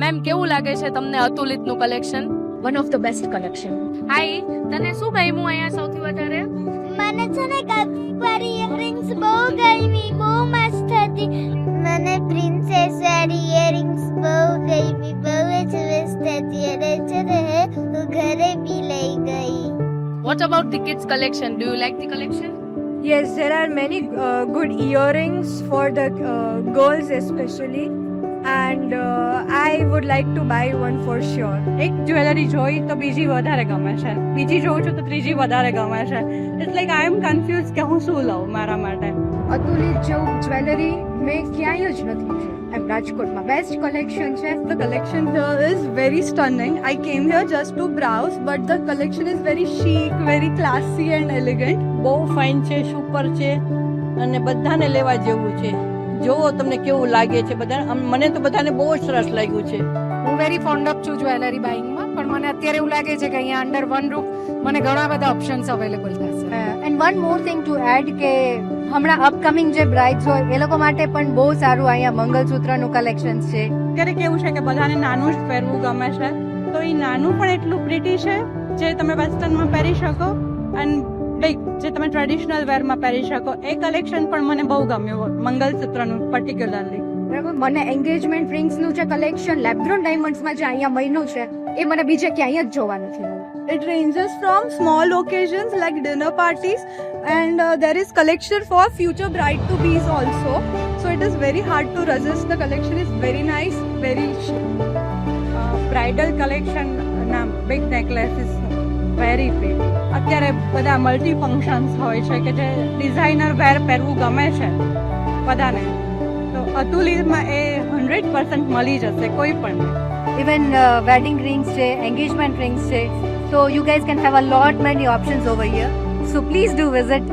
Ma'am કેવું લાગે છે તમને અતુલિતનું collection? One of the best collection. Hi, તને શું ગમ્યું અહીંયા સૌથી વધારે? મને છે ને કપવાળી ઇયરિંગ્સ બહુ ગમી, બહુ મસ્ત હતી. મને પ્રિન્સેસ વાળી ઇયરિંગ્સ બહુ ગમી, બહુ જ મસ્ત હતી અને છે ને હું ઘરે બી લઈ ગઈ. What about the kids collection? Do you like the collection? Yes, there are many good earrings for the girls especially, and I would like to buy one for sure. એક જ્વેલરી જોઈ તો બીજી વધારે ગમે છે, બીજી જોઉં છું તો ત્રીજી વધારે ગમે છે. It's like I am confuse કે હું શું લઉં મારા માટે. અતુલિત જેવું જ્વેલરી મેં ક્યાંય જ નથી છે. એમ રાજકોટમાં બેસ્ટ કલેક્શન છે. The collection here is very stunning. I came here just to browse, but the collection is very chic, very classy and elegant. બહુ ફાઇન છે, સુપર છે અને બધાને લેવા જેવું છે. જોવો તમને કેવું લાગે છે. બધા મને તો બધાને બહુ જ સરસ લાગ્યું છે. હું વેરી ફોન્ડ ઓફ છું જ્વેલરી બાઇંગમાં, પણ મને અત્યારે એવું લાગે છે કે અહીંયા અંડર વન રૂફ મને ઘણા બધા ઓપ્શન્સ અવેલેબલ થશે. And one more thing to add કે હમણાં અપકમિંગ જે બ્રાઇડ્સ હોય એ લોકો માટે પણ બહુ સારું અહીંયા મંગલસૂત્રનું કલેક્શન છે. અત્યારે કેવું છે કે બધાને નાનું જ પહેરવું ગમે છે, તો એ નાનું પણ એટલું પ્રિટી છે જે તમે વેસ્ટર્નમાં પહેરી શકો અને લાઈક જે તમે ટ્રેડિશનલ વેરમાં પહેરી શકો. એ કલેક્શન પણ મને બહુ ગમ્યું મંગલસૂત્રનું પર્ટિક્યુલરલી. બરાબર. મને એન્ગેજમેન્ટ રિંગ્સનું જે કલેક્શન લેબ્રોન ડાયમંડ્સમાં જે અહીંયા મળ્યું છે એ મને બીજે ક્યાંય જ જોવા નથી મળ્યું. It ranges from small occasions like dinner parties, and there is collection for future bride-to-bees also. So it is very hard to resist. The collection is very nice, very chic. Bridal collection na big necklace is very pretty. અત્યારે બધા multi functions હોય છે કે જે designer વેર પહેરવું ગમે છે બધાને, તો અતુલિતમાં એ 100% મળી જશે કોઈ પણ. ઇવન વેડિંગ રિંગ્સ છે, એન્ગેજમેન્ટ રિંગ્સ છે. So you guys can have a lot many options over here. So please do visit